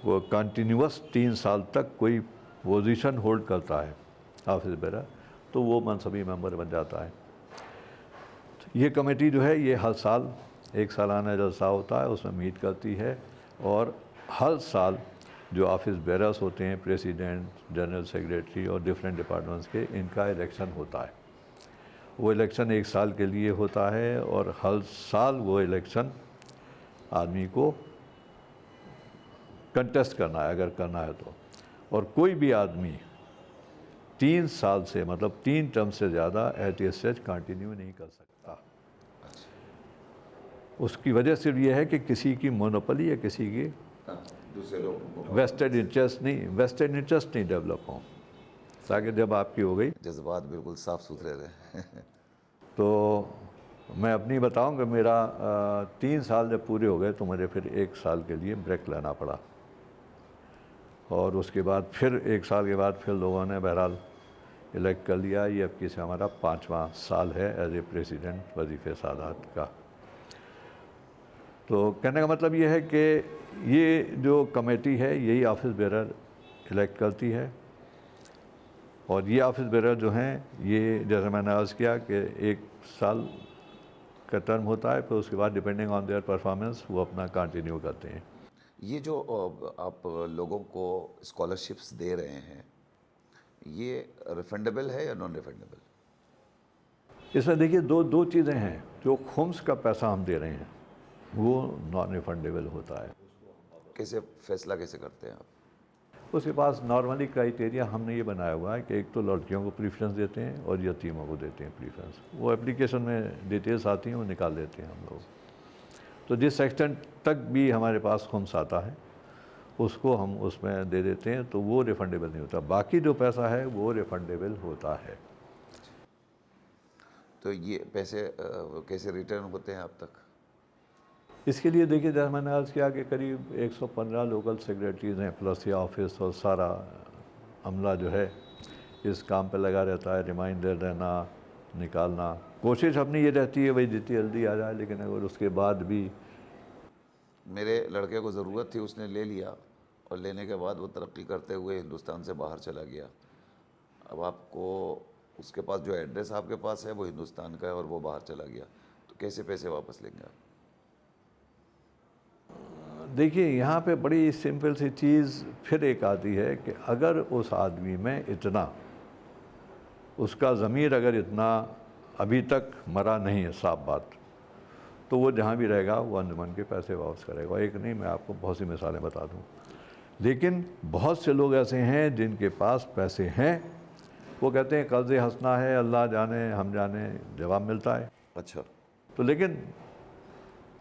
को कंटिन्यूअस 3 साल तक कोई पोजीशन होल्ड करता है ऑफिस बेरर, तो वो मनसबी मेंबर बन जाता है। ये कमेटी जो है ये हर साल एक सालाना जलसा होता है, उसमें मीट करती है और हर साल जो ऑफिस बेरर्स होते हैं, प्रेसिडेंट, जनरल सेक्रेटरी और डिफरेंट डिपार्टमेंट्स के, इनका इलेक्शन होता है। वो इलेक्शन 1 साल के लिए होता है और हर साल वो इलेक्शन आदमी को कंटेस्ट करना है अगर करना है तो। और कोई भी आदमी 3 साल से मतलब 3 टर्म से ज़्यादा एट ए स्टेज कंटिन्यू नहीं कर सकता। उसकी वजह सिर्फ ये है कि किसी की मोनोपोली या किसी की दूसरे लोगों को वेस्टेड इंटरेस्ट नहीं डेवलप हो, ताकि जब आपकी हो गई जज्बात बिल्कुल साफ सुथरे रहे। तो मैं अपनी बताऊं कि मेरा 3 साल जब पूरे हो गए तो मुझे फिर 1 साल के लिए ब्रेक लेना पड़ा। और उसके बाद फिर 1 साल के बाद फिर लोगों ने बहरहाल इलेक्ट कर लिया। ये अब किसी हमारा 5वां साल है एज ए प्रेसिडेंट वजीफ़े सादात का। तो कहने का मतलब ये है कि ये जो कमेटी है यही ऑफिस बेरर इलेक्ट करती है। और ये ऑफिस बेरर जो हैं ये, जैसे मैंने अर्ज़ किया कि 1 साल का टर्म होता है, फिर उसके बाद डिपेंडिंग ऑन देयर परफॉर्मेंस वो अपना कंटिन्यू करते हैं। ये जो आप लोगों को स्कॉलरशिप्स दे रहे हैं, ये रिफंडेबल है या नॉन रिफंडेबल? इसमें देखिए दो चीज़ें हैं। जो खुम्स का पैसा हम दे रहे हैं वो नॉन रिफंडेबल होता है। कैसे फैसला कैसे करते हैं आप? उसके पास नॉर्मली क्राइटेरिया हमने ये बनाया हुआ है कि एक तो लड़कियों को प्रीफरेंस देते हैं और यतीमों को देते हैं प्रीफरेंस। वो एप्लीकेशन में डिटेल्स आती हैं, वो निकाल देते हैं हम लोग। तो जिस एक्सटेंट तक भी हमारे पास खुम्स आता है उसको हम उसमें दे देते हैं, तो वो रिफंडेबल नहीं होता। बाकी जो पैसा है वो रिफंडेबल होता है। तो ये पैसे कैसे रिटर्न होते हैं आप तक? इसके लिए देखिए, जैसे मैंने अर्ज़ किया कि करीब 115 लोकल सेक्रेटरीज़ हैं प्लस ये ऑफिस और सारा अमला जो है इस काम पे लगा रहता है। रिमाइंडर देना, निकालना, कोशिश अपनी ये रहती है भाई जितनी जल्दी आ जाए, लेकिन अगर उसके बाद भी मेरे लड़के को ज़रूरत थी, उसने ले लिया और लेने के बाद वो तरक्की करते हुए हिंदुस्तान से बाहर चला गया। अब आपको उसके पास जो एड्रेस आपके पास है वो हिंदुस्तान का है और वो बाहर चला गया, तो कैसे पैसे वापस लेंगे आप? देखिए यहाँ पे बड़ी सिंपल सी चीज़ फिर एक आती है कि अगर उस आदमी में इतना, उसका ज़मीर अगर इतना अभी तक मरा नहीं है, साफ बात, तो वो जहाँ भी रहेगा वो अंजुमन के पैसे वापस करेगा। एक नहीं, मैं आपको बहुत सी मिसालें बता दूँ। लेकिन बहुत से लोग ऐसे हैं जिनके पास पैसे हैं, वो कहते हैं कर्ज़े हंसना है, अल्लाह जाने हम जाने, जवाब मिलता है। अच्छा। तो लेकिन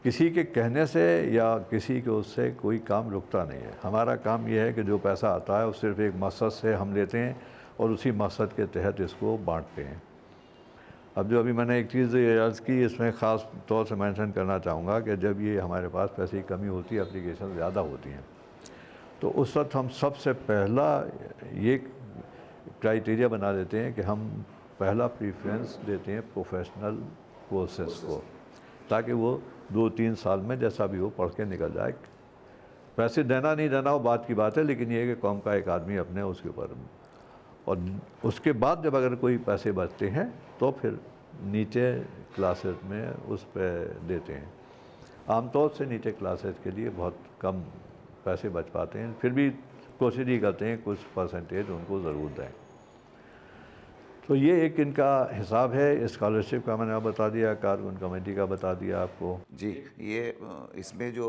किसी के कहने से या किसी के उससे कोई काम रुकता नहीं है। हमारा काम यह है कि जो पैसा आता है वो सिर्फ एक मकसद से हम लेते हैं और उसी मकसद के तहत इसको बांटते हैं। अब जो अभी मैंने एक चीज़ अर्ज़ की, इसमें ख़ास तौर से मेंशन करना चाहूँगा कि जब ये हमारे पास पैसे की कमी होती है, एप्लीकेशन ज़्यादा होती हैं, तो उस वक्त हम सबसे पहला ये क्राइटेरिया बना देते हैं कि हम पहला प्रीफ्रेंस देते हैं प्रोफेशनल कोर्सेस को, ताकि वो 2-3 साल में जैसा भी हो पढ़ के निकल जाए। पैसे देना नहीं देना वो बात की बात है, लेकिन ये है कि कौम का एक आदमी अपने उसके ऊपर, और उसके बाद जब अगर कोई पैसे बचते हैं तो फिर नीचे क्लासेस में उस पर देते हैं। आमतौर से नीचे क्लासेस के लिए बहुत कम पैसे बच पाते हैं, फिर भी कोशिश ही करते हैं कुछ परसेंटेज उनको ज़रूर दें। तो ये एक इनका हिसाब है। स्कॉलरशिप का मैंने आप बता दिया, कारकुन कमेटी का बता दिया आपको। जी, ये इसमें जो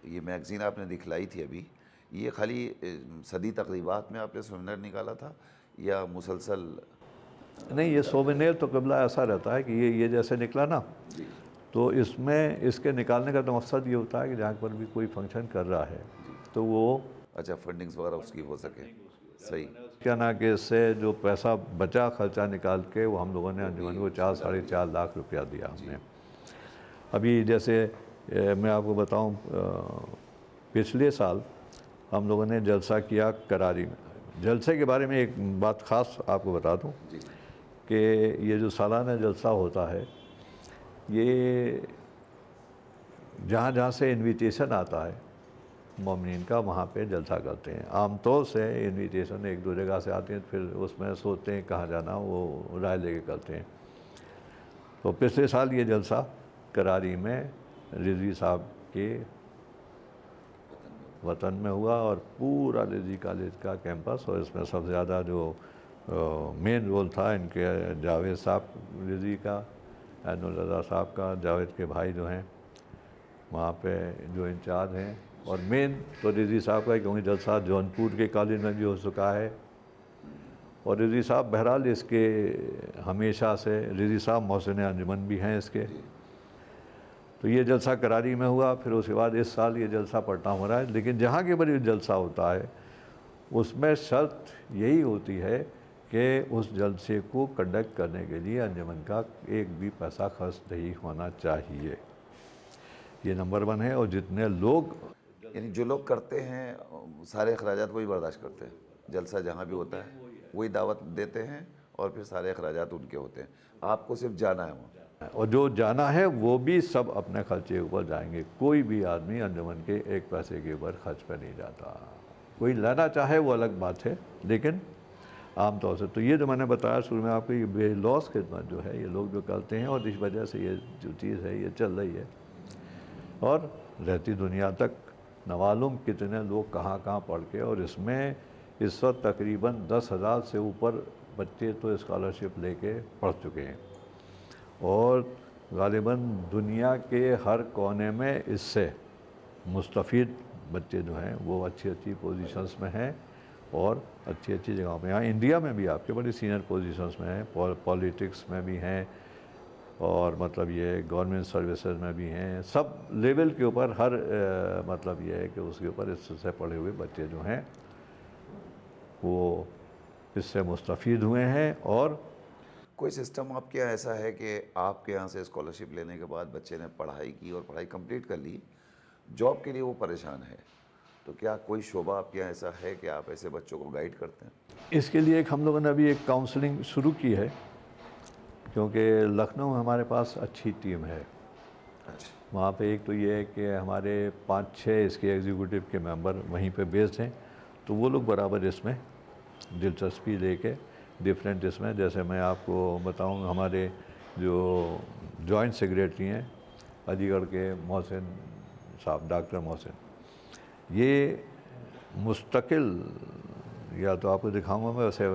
ये मैगज़ीन आपने दिखलाई थी अभी, ये खाली सदी तकरीबात में आपने सोवेनिर निकाला था या मुसलसल? नहीं, ये सोवेनिर तो कबला ऐसा रहता है कि ये जैसे निकला ना, तो इसमें इसके निकालने का तो मकसद ये होता है कि जहाँ पर भी कोई फंक्शन कर रहा है तो वो, अच्छा, फंडिंग्स वगैरह उसकी हो सके। सही। क्या ना कि इससे जो पैसा बचा खर्चा निकाल के वो हम लोगों ने अंजुमन को 4-4.5 लाख रुपया दिया हमने। अभी जैसे मैं आपको बताऊं, पिछले साल हम लोगों ने जलसा किया करारी में, जलसे के बारे में एक बात ख़ास आपको बता दूं जी कि ये जो सालाना जलसा होता है, ये जहाँ जहाँ से इनविटेशन आता है मोमिनीन का, वहाँ पे जलसा करते हैं। आमतौर से इनविटेशन एक दो जगह से आते हैं, फिर उसमें सोचते हैं कहाँ जाना, वो राय लेके करते हैं। तो पिछले साल ये जलसा करारी में रिजवी साहब के वतन में हुआ और पूरा रिजवी कॉलेज का कैंपस, और इसमें सबसे ज़्यादा जो मेन रोल था इनके जावेद साहब रिजवी का, एनुल रज़ा साहब का, जावेद के भाई जो हैं वहाँ पे जो इंचार्ज हैं, और मेन तो रिजवी साहब का है क्योंकि जलसा जौनपुर के कॉलेज में भी हो चुका है। और रिजवी साहब बहरहाल इसके हमेशा से, रिजवी साहब मोहसिन अंजुमन भी हैं इसके। तो ये जलसा करारी में हुआ, फिर उसके बाद इस साल ये जलसा पटना हो रहा है। लेकिन जहाँ के बड़ी जलसा होता है उसमें शर्त यही होती है कि उस जलसे को कंडक्ट करने के लिए अंजुमन का एक भी पैसा खर्च नहीं होना चाहिए, ये नंबर 1 है। और जितने लोग, यानी जो लोग करते हैं सारे अखराजात वही बर्दाश्त करते हैं, जलसा जहाँ भी होता है वही दावत देते हैं और फिर सारे अखराजात उनके होते हैं, आपको सिर्फ जाना है वहाँ। और जो जाना है वो भी सब अपने खर्चे के ऊपर जाएंगे। कोई भी आदमी अंजुमन के एक पैसे के ऊपर खर्च पर नहीं जाता। कोई लेना चाहे वो अलग बात है, लेकिन आमतौर से तो ये जो मैंने बताया शुरू में आपको, ये बेलौस खिदमत जो है ये लोग जो करते हैं, और इस वजह से ये जो चीज़ है ये चल रही है और रहती दुनिया तक। नवालुम कितने लोग कहाँ कहाँ पढ़ के, और इसमें इस वक्त तकरीबन 10,000 से ऊपर बच्चे तो स्कॉलरशिप लेके पढ़ चुके हैं, और ग़ालिबन दुनिया के हर कोने में इससे मुस्तफ़ीद बच्चे जो हैं वो अच्छी अच्छी पोजीशंस में हैं और अच्छी अच्छी जगहों पे। यहाँ इंडिया में भी आपके बड़ी सीनियर पोजीशंस में हैं, पॉलिटिक्स में भी हैं, और मतलब ये गवर्नमेंट सर्विसेज में भी हैं, सब लेवल के ऊपर हर मतलब ये है कि उसके ऊपर इससे पढ़े हुए बच्चे जो हैं वो इससे मुस्तफ़ीद हुए हैं। और कोई सिस्टम आपके यहाँ ऐसा है कि आपके यहाँ से स्कॉलरशिप लेने के बाद बच्चे ने पढ़ाई की और पढ़ाई कंप्लीट कर ली, जॉब के लिए वो परेशान है, तो क्या कोई शोबा आपके यहाँ ऐसा है कि आप ऐसे बच्चों को गाइड करते हैं? इसके लिए एक हम लोगों ने अभी एक काउंसलिंग शुरू की है, क्योंकि लखनऊ में हमारे पास अच्छी टीम है। अच्छा, वहाँ पे एक तो ये है कि हमारे 5-6 इसके एग्जीक्यूटिव के मेंबर वहीं पे बेस्ड हैं, तो वो लोग बराबर इसमें दिलचस्पी लेके डिफरेंट इसमें, जैसे मैं आपको बताऊँ, हमारे जो जॉइंट सेक्रेटरी हैं अलीगढ़ के मोहसिन साहब, डॉक्टर मोहसिन, ये मुस्तकिल, या तो आपको दिखाऊंगा मैं, वैसे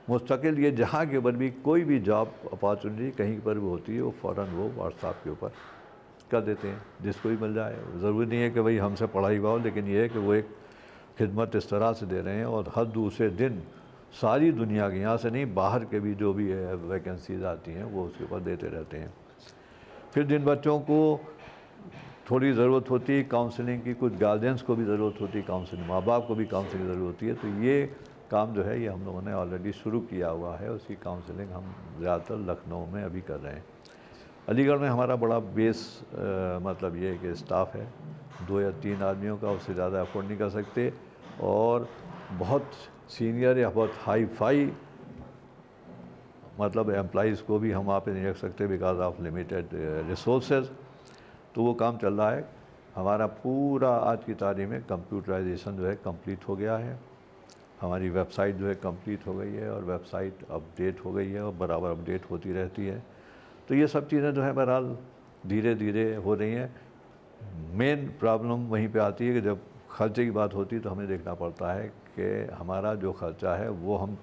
मुस्तकिल ये जहाँ के ऊपर भी कोई भी जॉब अपॉर्चुनिटी कहीं पर भी होती है वो फ़ौरन वो व्हाट्सएप के ऊपर कर देते हैं, जिसको भी मिल जाए। ज़रूरी नहीं है कि भाई हमसे पढ़ाई हुआ हो, लेकिन ये है कि वो एक खिदमत इस तरह से दे रहे हैं, और हर दूसरे दिन सारी दुनिया के, यहाँ से नहीं बाहर के भी जो भी वैकेंसीज आती हैं वो उसके ऊपर देते रहते हैं। फिर जिन बच्चों को थोड़ी ज़रूरत होती है काउंसलिंग की, कुछ गार्जियंस को भी ज़रूरत होती है काउंसलिंग, माँ बाप को भी काउंसलिंग की ज़रूरत होती है, तो ये काम जो है ये हम लोगों ने ऑलरेडी शुरू किया हुआ है। उसकी काउंसलिंग हम ज़्यादातर लखनऊ में अभी कर रहे हैं। अलीगढ़ में हमारा बड़ा बेस मतलब ये है कि स्टाफ है 2 या 3 आदमियों का, उससे ज़्यादा अफोर्ड नहीं कर सकते, और बहुत सीनियर या बहुत हाई फाई मतलब एम्प्लॉइज़ को भी हम वहाँ पे नहीं रख सकते बिकॉज ऑफ लिमिटेड रिसोर्सेज। तो वो काम चल रहा है। हमारा पूरा आज की तारीख में कंप्यूटराइजेशन जो है कंप्लीट हो गया है। हमारी वेबसाइट जो है कंप्लीट हो गई है, और वेबसाइट अपडेट हो गई है और बराबर अपडेट होती रहती है। तो ये सब चीज़ें जो है बहरहाल धीरे धीरे हो रही हैं। मेन प्रॉब्लम वहीं पे आती है कि जब खर्चे की बात होती है तो हमें देखना पड़ता है कि हमारा जो खर्चा है वो हम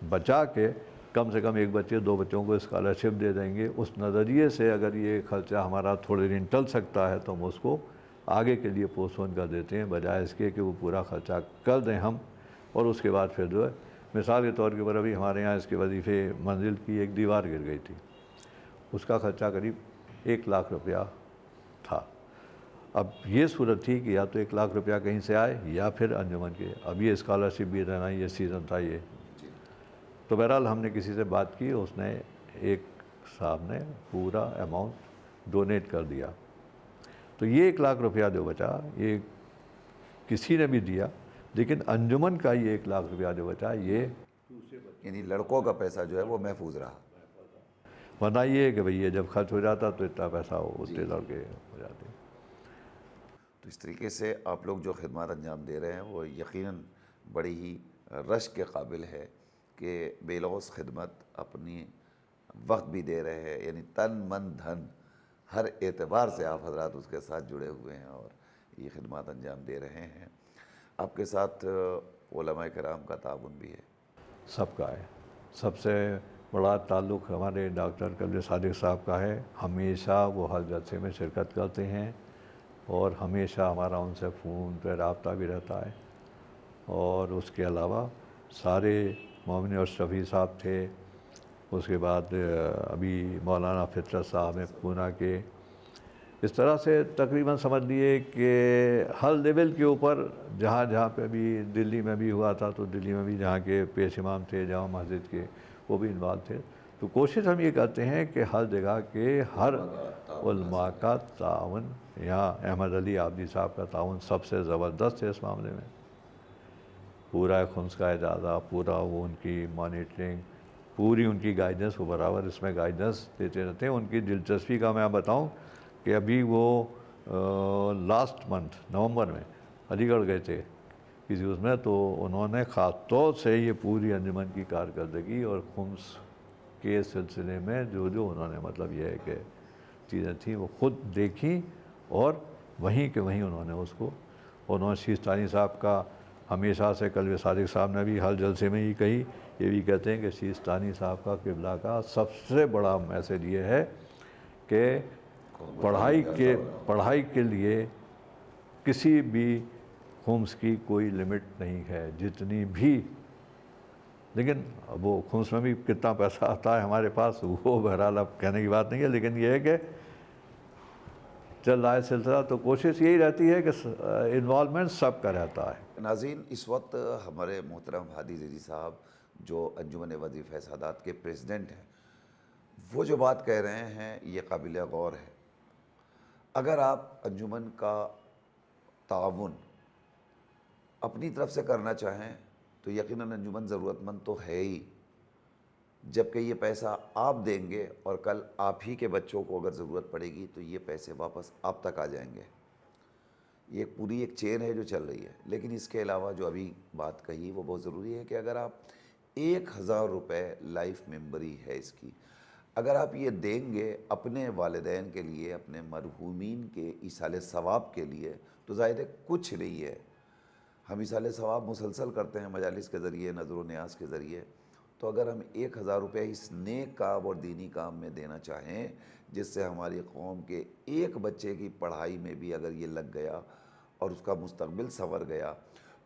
बचा के कम से कम 1 बच्चे 2 बच्चों को स्कॉलरशिप दे देंगे। उस नज़रिए से अगर ये खर्चा हमारा थोड़े दिन टल सकता है तो हम उसको आगे के लिए पोस्टपोन कर देते हैं, बजाय इसके कि वो पूरा खर्चा कर दें हम, और उसके बाद फिर जो है, मिसाल के तौर के ऊपर अभी हमारे यहाँ इसके वजीफ़े मंजिल की एक दीवार गिर गई थी, उसका खर्चा करीब 1 लाख रुपया था। अब ये सूरत थी कि या तो 1 लाख रुपया कहीं से आए या फिर अंजुमन के, अब ये स्कॉलरशिप भी देना, ये सीज़न था ये। तो बहरहाल हमने किसी से बात की, उसने एक साहब ने पूरा अमाउंट डोनेट कर दिया। तो ये 1 लाख रुपया जो बचा ये किसी ने भी दिया लेकिन अंजुमन का ये 1 लाख रुपया जो बचा ये, यानी लड़कों का पैसा जो है वो महफूज रहा। वरना ये है कि भैया जब खर्च हो जाता तो इतना पैसा उतने लड़के हो जाते। तो इस तरीके से आप लोग जो खिदमत अंजाम दे रहे हैं वो यकीनन बड़ी ही रश के काबिल है कि बेलौस खिदमत अपनी वक्त भी दे रहे हैं, यानी तन मन धन हर एतबार से आप हजरात उसके साथ जुड़े हुए हैं और ये खिदमत अंजाम दे रहे हैं। आपके साथ उलमाए किराम का ताउन भी है। सबका है। सबसे बड़ा ताल्लुक़ हमारे डॉक्टर कब्र सादिक साहब का है। हमेशा वो हर जलसे में शिरकत करते हैं और हमेशा हमारा उनसे फ़ोन पर रब्ता भी रहता है। और उसके अलावा सारे मोमिन और शफ़ी साहब थे, उसके बाद अभी मौलाना फितरत साहब हैं पूना के। इस तरह से तकरीबन समझ लिए कि हर लेवल के ऊपर जहाँ जहाँ पे अभी दिल्ली में भी हुआ था तो दिल्ली में भी जहाँ के पेश इमाम थे जामा मस्जिद के वो भी इन्वॉल्व थे। तो कोशिश हम ये करते हैं कि हर जगह के हर उलमा का ताउन, यहाँ अहमद अली आबदी साहब का ताउन सबसे ज़बरदस्त है इस मामले में। पूरा खुम्स का इजाज़ा, पूरा वो उनकी मॉनिटरिंग, पूरी उनकी गाइडेंस, वो बराबर इसमें गाइडेंस देते रहते हैं। उनकी दिलचस्पी का मैं बताऊं कि अभी वो लास्ट मंथ नवंबर में अलीगढ़ गए थे किसी उसमें, तो उन्होंने ख़ास तौर से ये पूरी अंजुमन की कारकर्दगी और खुम्स के सिलसिले में जो जो उन्होंने मतलब ये है कि चीज़ें थी वो ख़ुद देखी और वहीं के वहीं उन्होंने उसको, उन्होंने शीस्तानी साहब का हमेशा से कल्बे सादिक साहब ने भी हर जलसे में ही कही, ये भी कहते हैं कि शीस्तानी साहब का किबला का सबसे बड़ा मैसेज ये है कि पढ़ाई के लिए किसी भी खुम्स की कोई लिमिट नहीं है, जितनी भी, लेकिन वो खुम्स में भी कितना पैसा आता है हमारे पास वो बहरहाल अब कहने की बात नहीं है, लेकिन ये है कि चल रहा है सिलसिला। तो कोशिश यही रहती है कि इन्वॉल्वमेंट सबका रहता है। नाज़रीन, इस वक्त हमारे मोहतरम हादी ज़ेदी साहब जो अंजुमन वज़ीफ़ा सादात के प्रेसिडेंट हैं, वो जो बात कह रहे हैं ये काबिल गौर है। अगर आप अंजुमन का ताउन अपनी तरफ से करना चाहें तो यकीनन अंजुमन ज़रूरतमंद तो है ही, जबकि ये पैसा आप देंगे और कल आप ही के बच्चों को अगर ज़रूरत पड़ेगी तो ये पैसे वापस आप तक आ जाएंगे। ये पूरी एक चेन है जो चल रही है। लेकिन इसके अलावा जो अभी बात कही वो बहुत ज़रूरी है कि अगर आप 1000 रुपये लाइफ मेंबरी है इसकी, अगर आप ये देंगे अपने वालिदैन के लिए, अपने मरहूमीन के ईसाले सवाब के लिए, तो ज़ाहिर है कुछ नहीं है। हम ईसाले सवाब मुसलसल करते हैं मजालिस के ज़रिए, नज़र न्याज के ज़रिए। तो अगर हम 1000 रुपये इस नेक काम और दीनी काम में देना चाहें, जिससे हमारी कौम के एक बच्चे की पढ़ाई में भी अगर ये लग गया और उसका मुस्तकबिल संवर गया,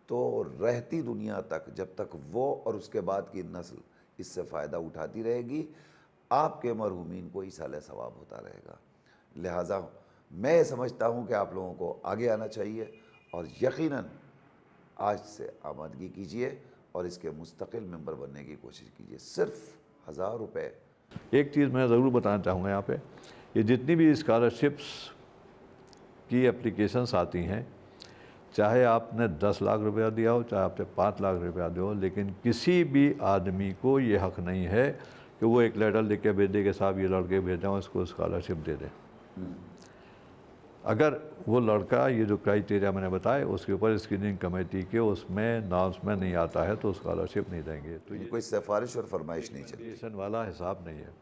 तो रहती दुनिया तक जब तक वो और उसके बाद की नस्ल इससे फ़ायदा उठाती रहेगी, आपके मरहूमीन को ईसाले सवाब होता रहेगा। लिहाजा मैं समझता हूँ कि आप लोगों को आगे आना चाहिए और यकीनन आज से आमदगी कीजिए और इसके मुस्तकिल मेंबर बनने की कोशिश कीजिए। सिर्फ 1000 रुपये। एक चीज़ मैं ज़रूर बताना चाहूँगा यहाँ पे, ये जितनी भी स्कॉलरशिप्स की एप्लीकेशंस आती हैं, चाहे आपने 10 लाख रुपया दिया हो, चाहे आपने 5 लाख रुपया दिया हो, लेकिन किसी भी आदमी को ये हक़ नहीं है कि वो एक लेटर लिख के भेज दे कि साहब ये लड़के भेजा हूँ इसको स्कॉलरशिप दे दें। अगर वो लड़का ये जो क्राइटेरिया मैंने बताया उसके ऊपर स्क्रीनिंग कमेटी के उसमें नाम्स में नहीं आता है तो स्कॉलरशिप नहीं देंगे। तो ये कोई सिफारिश और फरमाइश नहीं चलती, एप्लीकेशन वाला हिसाब नहीं है।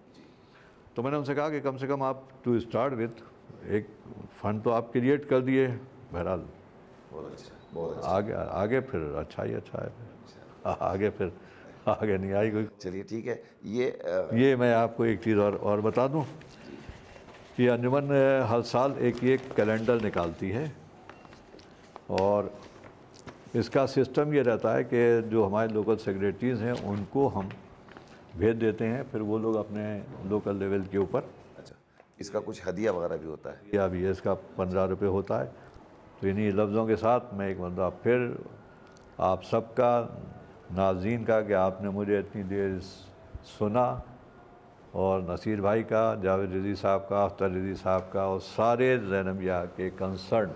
तो मैंने उनसे कहा कि कम से कम आप टू स्टार्ट विथ एक फ़ंड तो आप क्रिएट कर दिए, बहरहाल बहुत अच्छा, बहुत अच्छा। आगे फिर अच्छा ही अच्छा है, आगे फिर आगे नहीं आई कोई। चलिए ठीक है। ये मैं आपको एक चीज़ और बता दूं कि अंजुमन हर साल एक कैलेंडर निकालती है और इसका सिस्टम ये रहता है कि जो हमारे लोकल सेक्रेटरीज़ हैं उनको हम भेज देते हैं, फिर वो लोग अपने लोकल लेवल के ऊपर। अच्छा, इसका कुछ हदिया वगैरह भी होता है? या भी है, इसका 15 रुपये होता है। तो इन्हीं लफ्ज़ों के साथ मैं एक मरतबा फिर आप सबका, नाज़रीन का, कि आपने मुझे इतनी देर सुना, और नसीर भाई का, जावेद रज़ी साहब का, अख्तर रज़ी साहब का और सारे ज़ैनबिया के कंसर्न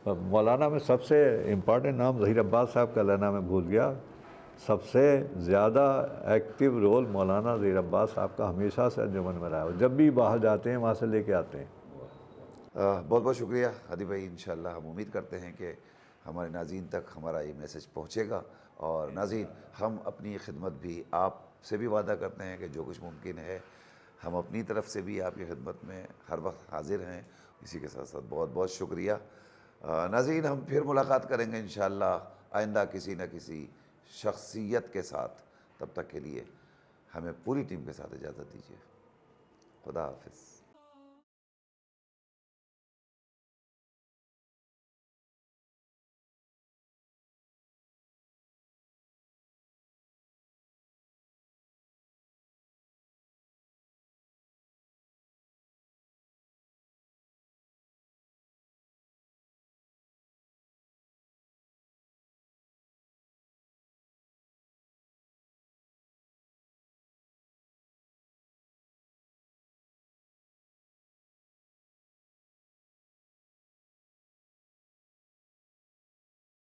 मौलाना में सबसे इम्पॉर्टेंट नाम ज़हीर अब्बास साहब का लेना मैं भूल गया। सबसे ज़्यादा एक्टिव रोल मौलाना ज़हीर अब्बास साहब का हमेशा से अंजुमन में रहा है। जब भी बाहर जाते हैं वहाँ से लेके आते हैं। बहुत बहुत शुक्रिया हादी भाई। इंशाल्लाह हम उम्मीद करते हैं कि हमारे नाज़रीन तक हमारा ये मैसेज पहुँचेगा। और नाज़रीन, हम अपनी खिदमत भी आपसे भी वादा करते हैं कि जो कुछ मुमकिन है हम अपनी तरफ से भी आपकी खिदमत में हर वक्त हाजिर हैं। इसी के साथ साथ बहुत बहुत शुक्रिया। नाज़रीन, हम फिर मुलाकात करेंगे इंशाल्लाह आइंदा किसी न किसी शख्सियत के साथ। तब तक के लिए हमें पूरी टीम के साथ इजाज़त दीजिए। खुदा हाफिज़।